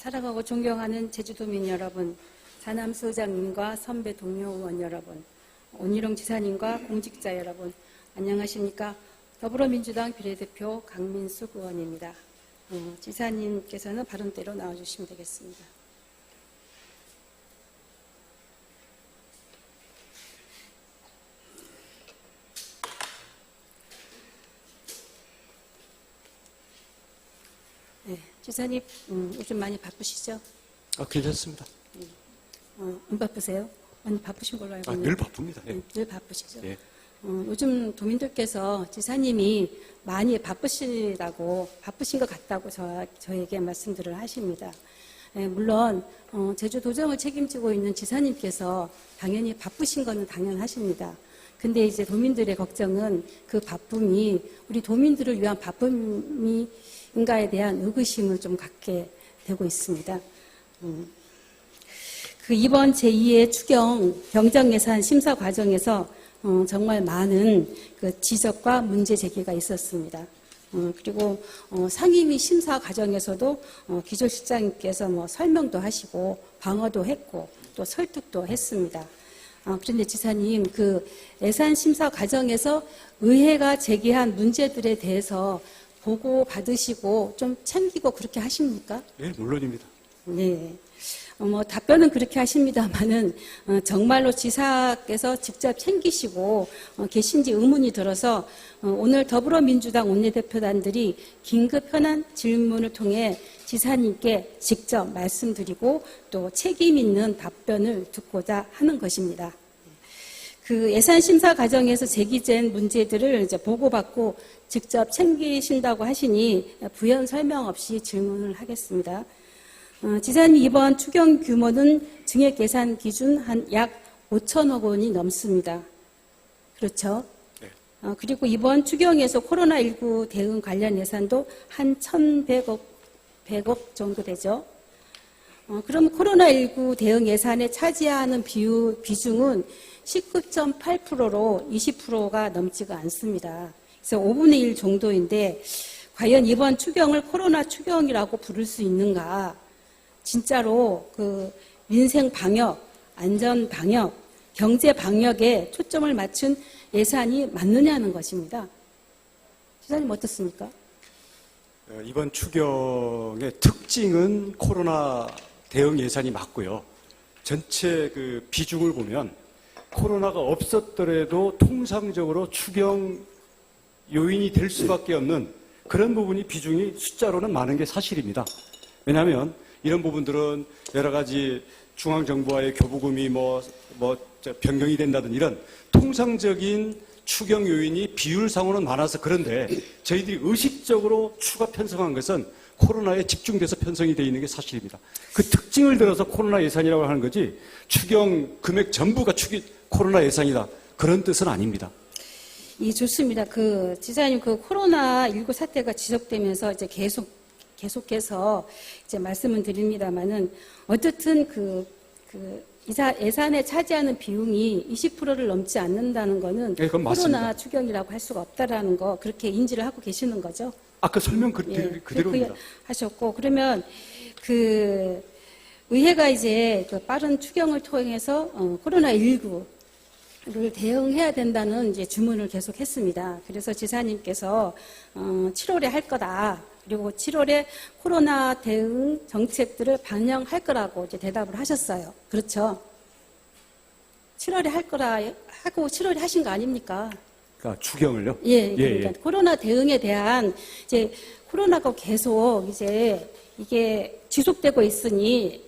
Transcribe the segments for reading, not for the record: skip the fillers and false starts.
사랑하고 존경하는 제주도민 여러분, 사남수장님과 선배 동료 의원 여러분, 온희룡 지사님과 공직자 여러분, 안녕하십니까? 더불어민주당 비례대표 강민숙 의원입니다. 지사님께서는 발언대로 나와주시면 되겠습니다. 네, 지사님 요즘 많이 바쁘시죠? 괜찮습니다. 안 바쁘세요? 많이 바쁘신 걸로 알고 있는데. 늘 바쁩니다. 예. 늘 바쁘시죠? 예. 요즘 도민들께서 지사님이 많이 바쁘신 것 같다고 저에게 말씀들을 하십니다. 예, 물론 제주도정을 책임지고 있는 지사님께서 당연히 바쁘신 것은 당연하십니다. 근데 이제 도민들의 걱정은 그 바쁨이 우리 도민들을 위한 바쁨인가에 대한 의구심을 좀 갖게 되고 있습니다. 그 이번 제2의 추경 병정예산 심사 과정에서 정말 많은 그 지적과 문제 제기가 있었습니다. 그리고 상임위 심사 과정에서도 기조실장님께서 뭐 설명도 하시고 방어도 했고 또 설득도 했습니다. 그런데 지사님, 그 예산 심사 과정에서 의회가 제기한 문제들에 대해서 보고 받으시고 좀 챙기고 그렇게 하십니까? 예, 물론입니다. 네. 답변은 그렇게 하십니다만은 정말로 지사께서 직접 챙기시고 계신지 의문이 들어서 오늘 더불어민주당 원내대표단들이 긴급 현안 질문을 통해 지사님께 직접 말씀드리고 또 책임 있는 답변을 듣고자 하는 것입니다. 그 예산 심사 과정에서 제기된 문제들을 이제 보고받고 직접 챙기신다고 하시니 부연 설명 없이 질문을 하겠습니다. 지사님, 이번 추경 규모는 증액 예산 기준 한 약 5천억 원이 넘습니다. 그렇죠? 네. 그리고 이번 추경에서 코로나19 대응 관련 예산도 한 1,100억 정도 되죠. 그럼 코로나19 대응 예산에 차지하는 비중은 19.8%로 20%가 넘지가 않습니다. 그래서 5분의 1 정도인데 과연 이번 추경을 코로나 추경이라고 부를 수 있는가? 진짜로 그 민생 방역, 안전 방역, 경제 방역에 초점을 맞춘 예산이 맞느냐는 것입니다. 지사님 어떻습니까? 이번 추경의 특징은 코로나 대응 예산이 맞고요. 전체 그 비중을 보면 코로나가 없었더라도 통상적으로 추경 요인이 될 수밖에 없는 그런 부분이 비중이 숫자로는 많은 게 사실입니다. 왜냐하면 이런 부분들은 여러 가지 중앙정부와의 교부금이 변경이 된다든 이런 통상적인 추경 요인이 비율상으로는 많아서 그런데 저희들이 의식적으로 추가 편성한 것은 코로나에 집중돼서 편성이 되어 있는 게 사실입니다. 그 특징을 들어서 코로나 예산이라고 하는 거지 추경 금액 전부가 코로나 예산이다. 그런 뜻은 아닙니다. 좋습니다. 지사님, 코로나19 사태가 지속되면서 이제 계속해서 이제 말씀을 드립니다만은 어쨌든 예산에 차지하는 비용이 20%를 넘지 않는다는 거는 네, 그건 코로나 맞습니다. 추경이라고 할 수가 없다라는 거 그렇게 인지를 하고 계시는 거죠? 아까 설명 그대로입니다. 하셨고 그러면 의회가 이제 빠른 추경을 통해서 코로나19를 대응해야 된다는 이제 주문을 계속했습니다. 그래서 지사님께서 7월에 할 거다. 그리고 7월에 코로나 대응 정책들을 반영할 거라고 이제 대답을 하셨어요. 그렇죠? 7월에 할 거라 하고 7월에 하신 거 아닙니까? 그러니까 추경을요? 예, 그러니까 코로나 대응에 대한 이제 코로나가 계속 이제 이게 지속되고 있으니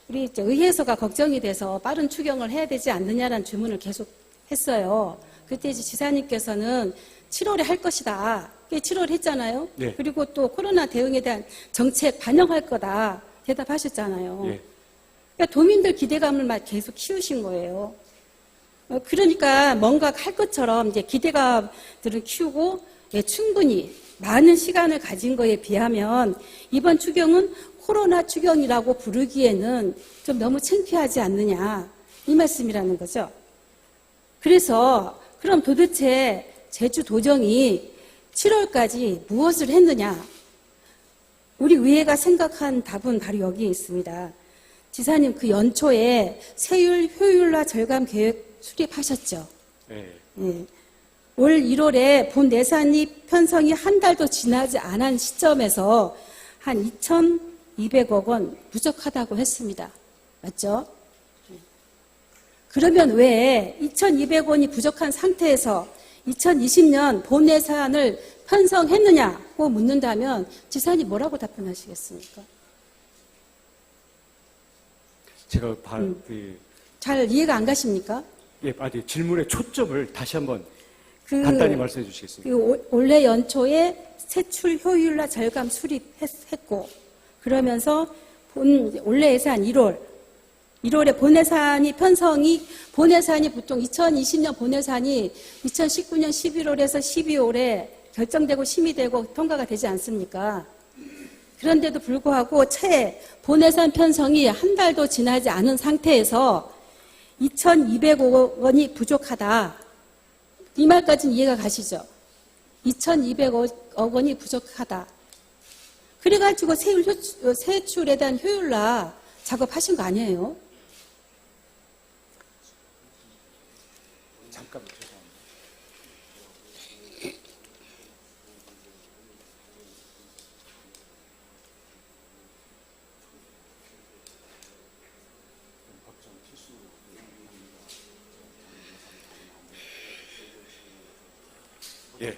우리 이제 의회에서가 걱정이 돼서 빠른 추경을 해야 되지 않느냐라는 주문을 계속 했어요. 그때 이제 지사님께서는 7월에 할 것이다. 7월 했잖아요. 네. 그리고 또 코로나 대응에 대한 정책 반영할 거다. 대답하셨잖아요. 네. 그러니까 도민들 기대감을 계속 키우신 거예요. 그러니까 뭔가 할 것처럼 이제 기대감들을 키우고 충분히 많은 시간을 가진 거에 비하면 이번 추경은 코로나 추경이라고 부르기에는 좀 너무 창피하지 않느냐 이 말씀이라는 거죠. 그래서 그럼 도대체 제주도정이 7월까지 무엇을 했느냐? 우리 의회가 생각한 답은 바로 여기에 있습니다. 지사님 그 연초에 세율 효율화 절감 계획 수립하셨죠. 예. 예. 올 1월에 본 예산이 편성이 한 달도 지나지 않은 시점에서 한 2,200억 원 부족하다고 했습니다. 맞죠? 그러면 왜 2,200원이 부족한 상태에서 2020년 본 예산을 편성했느냐고 묻는다면 지사님 뭐라고 답변하시겠습니까? 제가 잘 이해가 안 가십니까? 예, 아니 질문의 초점을 다시 한번 간단히 말씀해 주시겠습니까? 올해 연초에 세출 효율화 절감 수립했고 그러면서 올해 예산 1월에 본 예산이 보통 2020년 본 예산이 2019년 11월에서 12월에 결정되고 심의되고 통과가 되지 않습니까? 그런데도 불구하고 채 본 예산 편성이 한 달도 지나지 않은 상태에서 2,200억 원이 부족하다. 이 말까지는 이해가 가시죠? 2,200억 원이 부족하다. 그래가지고 세출에 대한 효율화 작업하신 거 아니에요? 잠깐만 죄송합니다. 예.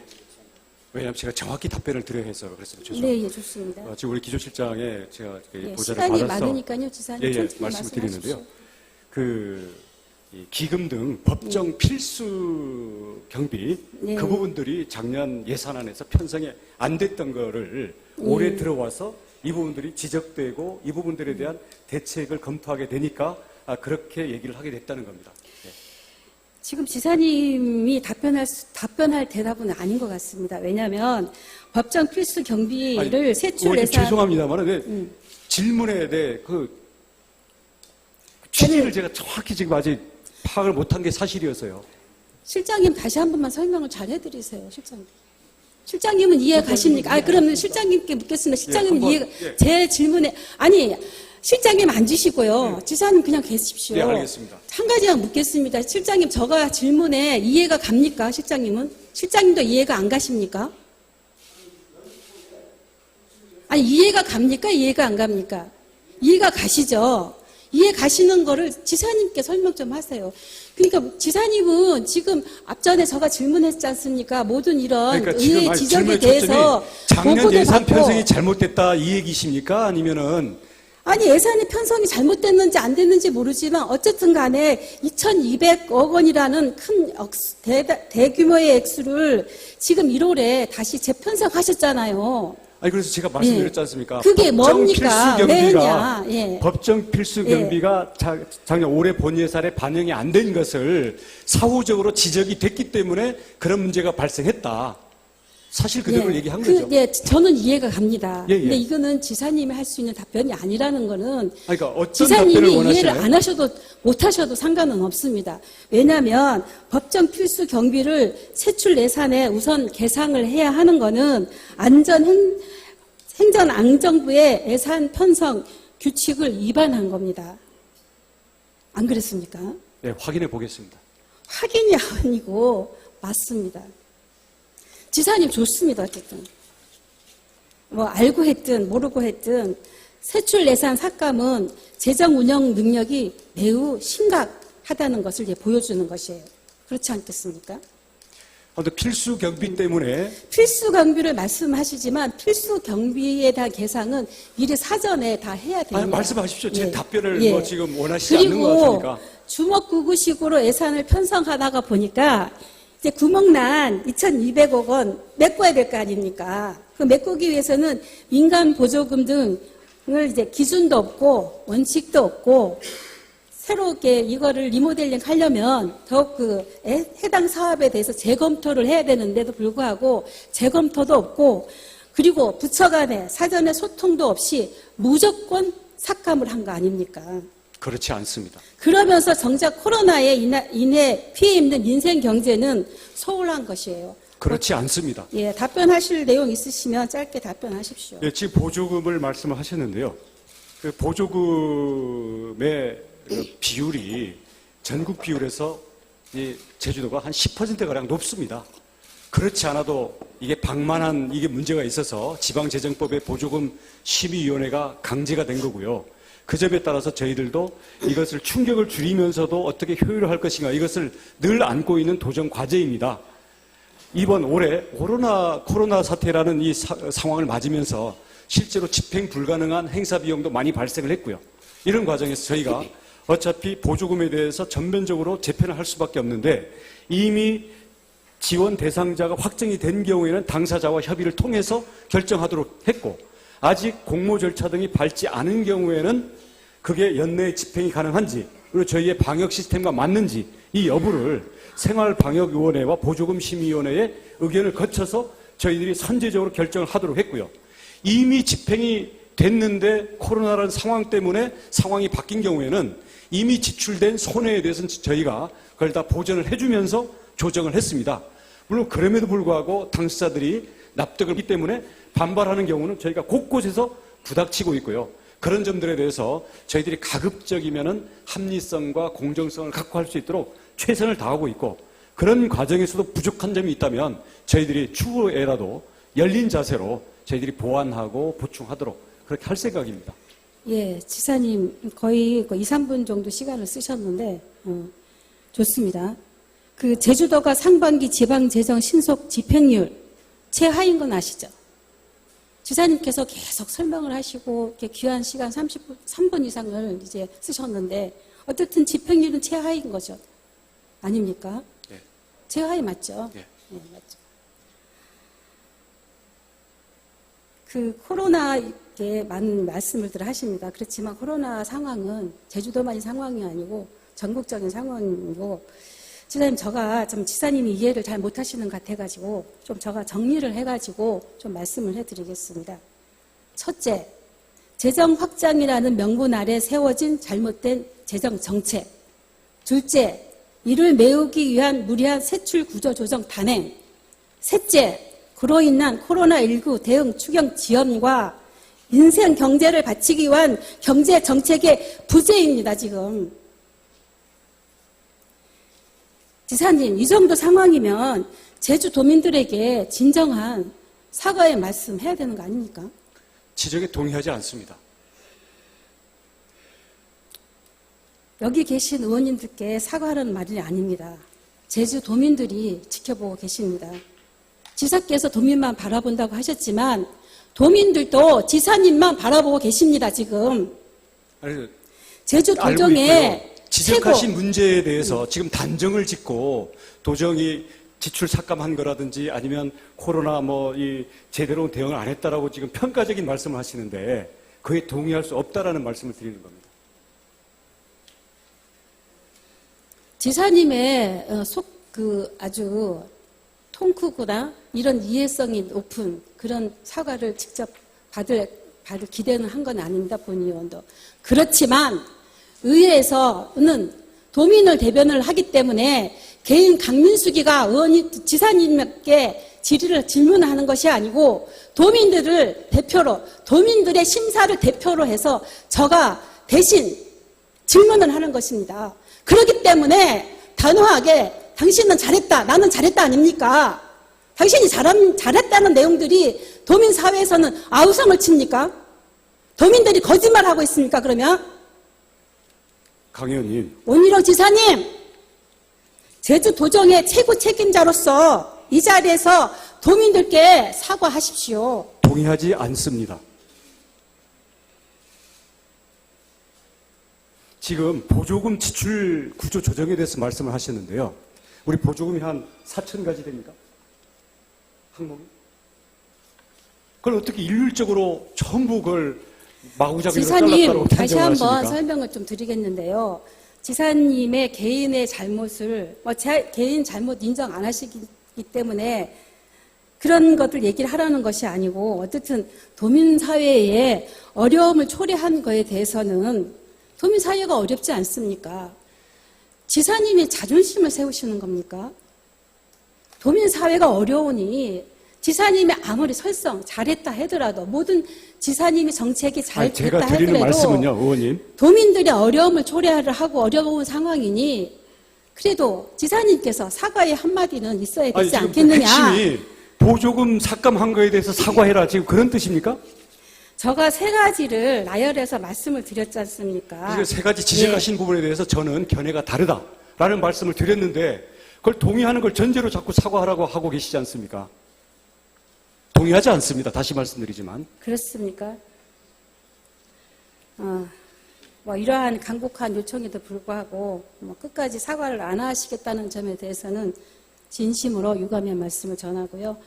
왜냐하면 제가 정확히 답변을 드려야 해서 그랬어요. 죄송합니다. 네, 예, 좋습니다. 지금 우리 기조실장에 제가 예, 보좌를 시간이 받아서 많으니까요, 지사님. 예, 천천히 말씀을 드리는데요. 말씀하십시오. 이 기금 등 법정 필수 경비 네. 그 부분들이 작년 예산안에서 편성이 안 됐던 거를 올해 들어와서 이 부분들이 지적되고 이 부분들에 대한 대책을 검토하게 되니까 그렇게 얘기를 하게 됐다는 겁니다. 예. 지금 지사님이 답변할 대답은 아닌 것 같습니다. 왜냐하면 법정 필수 경비를 아니, 세출 의원님 예산 죄송합니다만 질문에 대해 그 취지를 제가 정확히 지금 아직 파악을 못한 게 사실이어서요. 실장님 다시 한 번만 설명을 잘 해드리세요, 실장님. 실장님은 이해 가십니까? 그러면 실장님께 묻겠습니다. 실장님은 한번, 이해가 제 질문에 실장님 앉으시고요. 지사님 그냥 계십시오. 네, 알겠습니다. 한 가지만 묻겠습니다. 실장님 저가 질문에 이해가 갑니까? 실장님은? 실장님도 이해가 안 가십니까? 아니 이해가 갑니까? 이해가 안 갑니까? 이해가 가시죠? 이해 가시는 거를 지사님께 설명 좀 하세요. 그러니까 지사님은 지금 앞전에 제가 질문했지 않습니까? 모든 이런 그러니까 의회 지금 지적에 질문의 대해서 초점이 작년 보고도 예산 받고 편성이 잘못됐다 이 얘기십니까? 아니면은 아니 예산의 편성이 잘못됐는지 안 됐는지 모르지만 어쨌든 간에 2,200억 원이라는 큰 대규모의 액수를 지금 1월에 다시 재편성하셨잖아요. 아니 그래서 제가 말씀드렸지 않습니까? 그게 법정 뭡니까? 필수 왜 경비가 했냐? 예. 법정 필수 경비가 작년 올해 본 예산에 반영이 안 된 것을 사후적으로 지적이 됐기 때문에 그런 문제가 발생했다. 사실 그대로 얘기한 거죠. 예, 저는 이해가 갑니다. 예, 예. 근데 이거는 지사님이 할 수 있는 답변이 아니라는 거는 그러니까 어떤 답변을 지사님이 이해를 원하시나요? 안 하셔도 못 하셔도 상관은 없습니다. 왜냐하면 법정 필수 경비를 세출 예산에 우선 계상을 해야 하는 거는 행정안정부의 예산 편성 규칙을 위반한 겁니다. 안 그랬습니까? 네, 확인해 보겠습니다. 확인이 아니고 맞습니다. 지사님 좋습니다. 어쨌든 알고 했든 모르고 했든 세출 예산 삭감은 재정 운영 능력이 매우 심각하다는 것을 보여주는 것이에요. 그렇지 않겠습니까? 아무튼 필수 경비 때문에 필수 경비를 말씀하시지만 필수 경비에 대한 계상은 미리 사전에 다 해야 됩니다. 아니, 말씀하십시오. 제 예. 답변을 예. 지금 원하시지 않는 것 그리고 같으니까. 주먹구구식으로 예산을 편성하다가 보니까 이제 구멍난 2,200억 원 메꿔야 될 거 아닙니까? 그 메꾸기 위해서는 민간 보조금 등을 이제 기준도 없고 원칙도 없고 새롭게 이거를 리모델링 하려면 더욱 해당 사업에 대해서 재검토를 해야 되는데도 불구하고 재검토도 없고 그리고 부처 간에 사전에 소통도 없이 무조건 삭감을 한 거 아닙니까? 그렇지 않습니다. 그러면서 정작 코로나에 인해 피해 입는 민생 경제는 소홀한 것이에요. 그렇지 않습니다. 예, 답변하실 내용 있으시면 짧게 답변하십시오. 예, 지금 보조금을 말씀을 하셨는데요. 그 보조금의 그 비율이 전국 비율에서 이 제주도가 한 10%가량 높습니다. 그렇지 않아도 이게 방만한 이게 문제가 있어서 지방재정법의 보조금 심의위원회가 강제가 된 거고요. 그 점에 따라서 저희들도 이것을 충격을 줄이면서도 어떻게 효율화할 것인가 이것을 늘 안고 있는 도전 과제입니다. 이번 올해 코로나 사태라는 이 상황을 맞으면서 실제로 집행 불가능한 행사 비용도 많이 발생을 했고요. 이런 과정에서 저희가 어차피 보조금에 대해서 전면적으로 재편을 할 수밖에 없는데 이미 지원 대상자가 확정이 된 경우에는 당사자와 협의를 통해서 결정하도록 했고 아직 공모 절차 등이 밟지 않은 경우에는 그게 연내에 집행이 가능한지 그리고 저희의 방역 시스템과 맞는지 이 여부를 생활방역위원회와 보조금심의위원회의 의견을 거쳐서 저희들이 선제적으로 결정을 하도록 했고요. 이미 집행이 됐는데 코로나라는 상황 때문에 상황이 바뀐 경우에는 이미 지출된 손해에 대해서는 저희가 그걸 다 보전을 해주면서 조정을 했습니다. 물론 그럼에도 불구하고 당사자들이 납득을 했기 때문에 반발하는 경우는 저희가 곳곳에서 부닥치고 있고요. 그런 점들에 대해서 저희들이 가급적이면은 합리성과 공정성을 확보할 수 있도록 최선을 다하고 있고 그런 과정에서도 부족한 점이 있다면 저희들이 추후에라도 열린 자세로 저희들이 보완하고 보충하도록 그렇게 할 생각입니다. 예, 지사님 거의 2, 3분 정도 시간을 쓰셨는데 좋습니다. 그 제주도가 상반기 지방재정 신속 집행률 최하인 건 아시죠? 지사님께서 계속 설명을 하시고 이렇게 귀한 시간 3분 이상을 이제 쓰셨는데 어쨌든 집행률은 최하인 거죠. 아닙니까? 네. 최하위 맞죠? 네. 네, 맞죠. 그 코로나에 많은 말씀을 하십니다. 그렇지만 코로나 상황은 제주도만이 상황이 아니고 전국적인 상황이고 지사님 제가 좀 지사님이 이해를 잘 못하시는 것 같아가지고 좀 제가 정리를 해가지고 좀 말씀을 해드리겠습니다. 첫째, 재정 확장이라는 명분 아래 세워진 잘못된 재정 정책. 둘째, 이를 메우기 위한 무리한 세출 구조 조정 단행. 셋째, 그로 인한 코로나19 대응 추경 지원과 인생 경제를 바치기 위한 경제 정책의 부재입니다, 지금. 지사님, 이 정도 상황이면 제주도민들에게 진정한 사과의 말씀 해야 되는 거 아닙니까? 지적에 동의하지 않습니다. 여기 계신 의원님들께 사과하는 말이 아닙니다. 제주도민들이 지켜보고 계십니다. 지사께서 도민만 바라본다고 하셨지만 도민들도 지사님만 바라보고 계십니다, 지금. 아니, 제주 도정의 지적하신 문제에 대해서 지금 단정을 짓고 도정이 지출 삭감한 거라든지 아니면 코로나 제대로 대응을 안 했다라고 지금 평가적인 말씀을 하시는데 그에 동의할 수 없다라는 말씀을 드리는 겁니다. 지사님의 아주 통 크구나 이런 이해성이 높은 그런 사과를 직접 받을 기대는 한 건 아닙니다, 본의원도. 그렇지만 의회에서는 도민을 대변을 하기 때문에 개인 강민수기가 의원이 지사님께 질문하는 것이 아니고 도민들을 대표로 도민들의 심사를 대표로 해서 저가 대신 질문을 하는 것입니다. 그렇기 때문에 단호하게 당신은 잘했다, 나는 잘했다 아닙니까? 당신이 잘했다는 내용들이 도민사회에서는 아우성을 칩니까? 도민들이 거짓말하고 있습니까, 그러면? 강 의원님. 원희룡 지사님, 제주도정의 최고 책임자로서 이 자리에서 도민들께 사과하십시오. 동의하지 않습니다. 지금 보조금 지출 구조 조정에 대해서 말씀을 하셨는데요. 우리 보조금이 한 4,000가지 됩니까? 항목이? 그걸 어떻게 일률적으로 전부 그걸 마구잡이로 지사님, 다시 판정을 한번 하십니까? 설명을 좀 드리겠는데요. 지사님의 개인의 잘못을 개인 잘못 인정 안 하시기 때문에 그런 것들 얘기를 하라는 것이 아니고 어쨌든 도민사회에 어려움을 초래한 거에 대해서는 도민사회가 어렵지 않습니까? 지사님이 자존심을 세우시는 겁니까? 도민 사회가 어려우니 지사님이 아무리 설성 잘했다 하더라도 모든 지사님이 정책이 잘 제가 됐다 드리는 하더라도 말씀은요, 의원님. 도민들의 어려움을 초래를 하고 어려운 상황이니 그래도 지사님께서 사과의 한마디는 있어야 되지 지금 않겠느냐. 핵심이 보조금 삭감한 거에 대해서 사과해라. 지금 그런 뜻입니까? 제가 세 가지를 나열해서 말씀을 드렸지 않습니까? 그세 가지 지적하신 부분에 대해서 저는 견해가 다르다라는 말씀을 드렸는데 그걸 동의하는 걸 전제로 자꾸 사과하라고 하고 계시지 않습니까? 동의하지 않습니다. 다시 말씀드리지만. 그렇습니까? 뭐 이러한 간곡한 요청에도 불구하고 뭐 끝까지 사과를 안 하시겠다는 점에 대해서는 진심으로 유감의 말씀을 전하고요.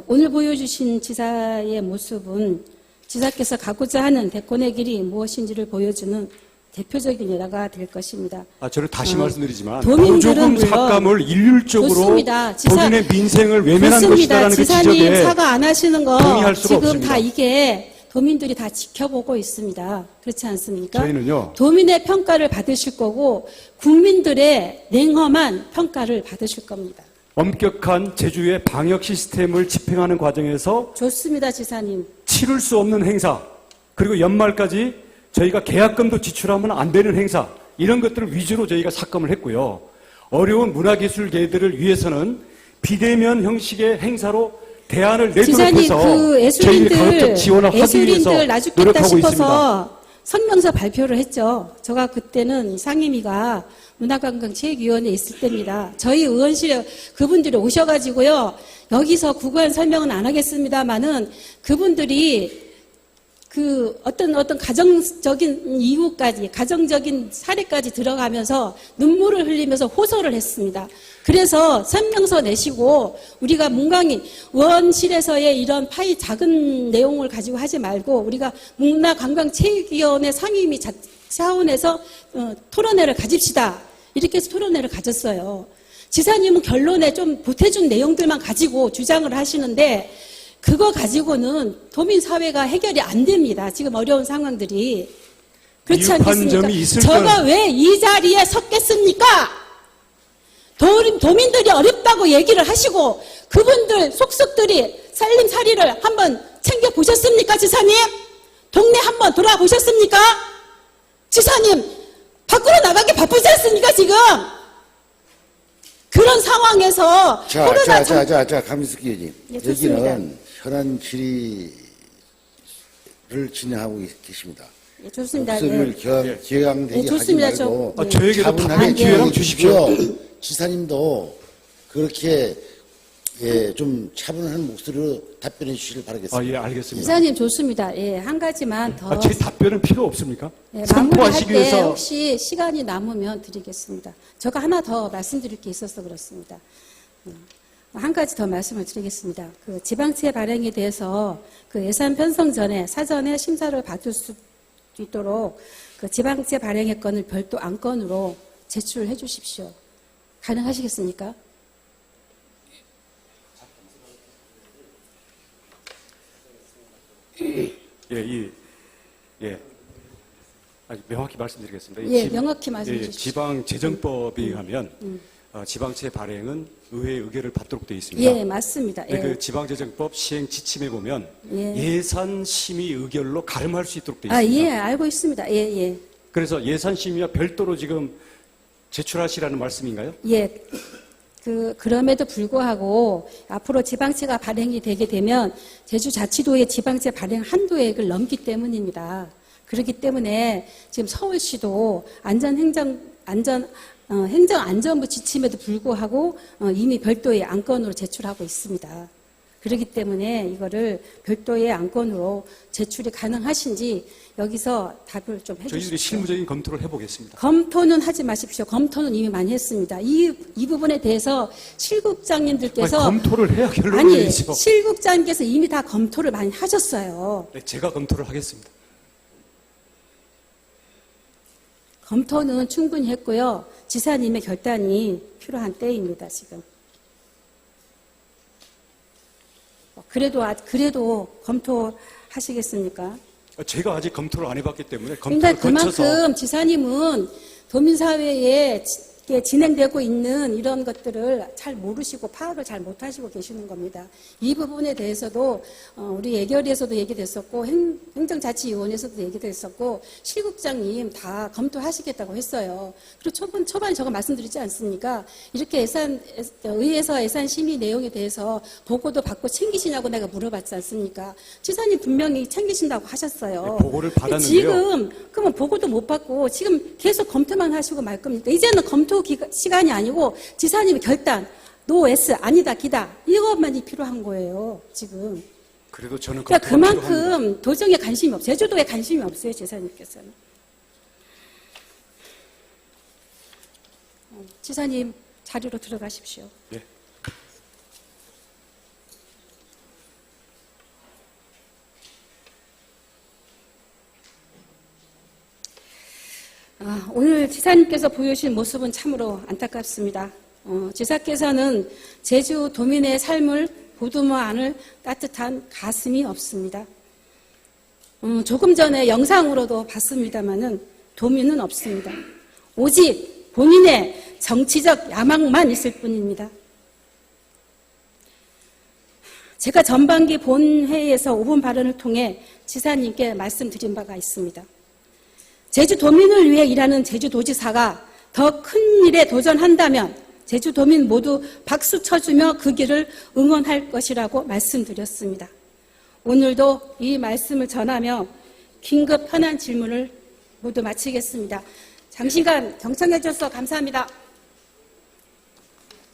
오늘 보여주신 지사의 모습은 지사께서 가고자 하는 대권의 길이 무엇인지를 보여주는 대표적인 예가 될 것입니다. 저는 다시 말씀드리지만 도민들은 보조금 물론 삭감을 일률적으로 좋습니다. 도민의 민생을 외면한 좋습니다. 것이다라는 그 지사님 지적에 사과 안 하시는 거 동의할 수가 지금 없습니다. 다 이게 도민들이 다 지켜보고 있습니다. 그렇지 않습니까? 저희는요. 도민의 평가를 받으실 거고 국민들의 냉엄한 평가를 받으실 겁니다. 엄격한 제주의 방역 시스템을 집행하는 과정에서 좋습니다, 지사님. 치를 수 없는 행사, 그리고 연말까지 저희가 계약금도 지출하면 안 되는 행사, 이런 것들을 위주로 저희가 삭감을 했고요. 어려운 문화기술계들을 위해서는 비대면 형식의 행사로 대안을 내도록 지사님, 해서 그 저희들이 가급적 지원을 하기 위해서 예술인들 놔주겠다 노력하고 있습니다. 싶어서 성명서 발표를 했죠. 제가 그때는 상임위가 문화관광체육위원회에 있을 때입니다. 저희 의원실에 그분들이 오셔가지고요. 여기서 구구한 설명은 안 하겠습니다만은 그분들이 그 어떤 가정적인 이유까지, 가정적인 사례까지 들어가면서 눈물을 흘리면서 호소를 했습니다. 그래서 설명서 내시고 우리가 문광인 의원실에서의 이런 파이 작은 내용을 가지고 하지 말고 우리가 문화관광체육위원회 상임위 차원에서 토론회를 가집시다. 이렇게 해서 토론회를 가졌어요. 지사님은 결론에 좀 보태준 내용들만 가지고 주장을 하시는데 그거 가지고는 도민사회가 해결이 안 됩니다. 지금 어려운 상황들이. 그렇지 않겠습니까? 저가 왜 이 자리에 섰겠습니까? 도민들이 어렵다고 얘기를 하시고 그분들 속속들이 살림살이를 한번 챙겨보셨습니까, 지사님? 동네 한번 돌아보셨습니까? 지사님, 밖으로 나가기 바쁘지 않습니까, 지금? 그런 상황에서 감인숙 의원님. 예, 좋습니다. 여기는 현안 질의를 진행하고 계십니다. 예, 좋습니다. 목소리를 예. 기강되게 예, 좋습니다. 하지 말고 저에게도 차분하게 답변 기회를 주십시오. 지사님도 그렇게 좀 차분한 목소리로 답변해 주시길 바라겠습니다. 예, 알겠습니다. 지사님 좋습니다. 예, 한 가지만 더. 제 답변은 필요 없습니까? 예, 마무리할 선포하시기 때 위해서. 혹시 시간이 남으면 드리겠습니다. 제가 하나 더 말씀드릴 게 있어서 그렇습니다. 한 가지 더 말씀을 드리겠습니다. 그 지방채 발행에 대해서 그 예산 편성 전에 사전에 심사를 받을 수 있도록 그 지방채 발행의 건을 별도 안건으로 제출해 주십시오. 가능하시겠습니까? 명확히 말씀드리겠습니다. 예, 명확히 말씀해 주십시오. 지방재정법에 의하면 지방채 발행은 의회의 의결을 받도록 되어 있습니다. 예, 맞습니다. 예. 그 지방재정법 시행 지침에 보면 예. 예산심의 의결로 가름할 수 있도록 되어 있습니다. 예, 알고 있습니다. 예, 예. 그래서 예산심의와 별도로 지금 제출하시라는 말씀인가요? 예. 그럼에도 불구하고 앞으로 지방채가 발행이 되게 되면 제주자치도의 지방채 발행 한도액을 넘기 때문입니다. 그렇기 때문에 지금 서울시도 행정안전부 지침에도 불구하고 이미 별도의 안건으로 제출하고 있습니다. 그렇기 때문에 이거를 별도의 안건으로 제출이 가능하신지 여기서 답을 좀 해주십시오. 저희들이 실무적인 검토를 해보겠습니다. 검토는 하지 마십시오. 검토는 이미 많이 했습니다. 이 부분에 대해서 실국장님들께서 검토를 해야 결론을 아니 내리죠. 실국장님께서 이미 다 검토를 많이 하셨어요. 네, 제가 검토를 하겠습니다. 검토는 충분히 했고요. 지사님의 결단이 필요한 때입니다. 지금. 그래도 검토하시겠습니까? 제가 아직 검토를 안 해봤기 때문에 그러니까 검토를 거쳐서 그만큼 지사님은 도민사회에 이게 진행되고 있는 이런 것들을 잘 모르시고 파악을 잘 못하시고 계시는 겁니다. 이 부분에 대해서도 우리 예결위에서도 얘기됐었고 행정자치위원회에서도 얘기됐었고 실국장님 다 검토하시겠다고 했어요. 그리고 초반에 제가 말씀드리지 않습니까? 이렇게 의회에서 예산 심의 내용에 대해서 보고도 받고 챙기시냐고 내가 물어봤지 않습니까? 지사님 분명히 챙기신다고 하셨어요. 네, 보고를 받았는데요. 지금 그러면 보고도 못 받고 지금 계속 검토만 하시고 말 겁니까? 이제는 검토 시간이 아니고 지사님의 결단, 노 S 아니다 기다 이것만이 필요한 거예요. 지금. 그래도 저는 그러니까 검토가 필요합니다. 그만큼 도정에 관심이 없어요. 제주도에 관심이 없어요. 지사님께서는. 지사님 자리로 들어가십시오. 예. 오늘 지사님께서 보여주신 모습은 참으로 안타깝습니다. 지사께서는 제주 도민의 삶을 보듬어 안을 따뜻한 가슴이 없습니다. 조금 전에 영상으로도 봤습니다마는 도민은 없습니다. 오직 본인의 정치적 야망만 있을 뿐입니다. 제가 전반기 본회의에서 5분 발언을 통해 지사님께 말씀드린 바가 있습니다. 제주도민을 위해 일하는 제주도지사가 더 큰 일에 도전한다면 제주도민 모두 박수 쳐주며 그 길을 응원할 것이라고 말씀드렸습니다. 오늘도 이 말씀을 전하며 긴급 현안 질문을 모두 마치겠습니다. 장시간 경청해 주셔서 감사합니다.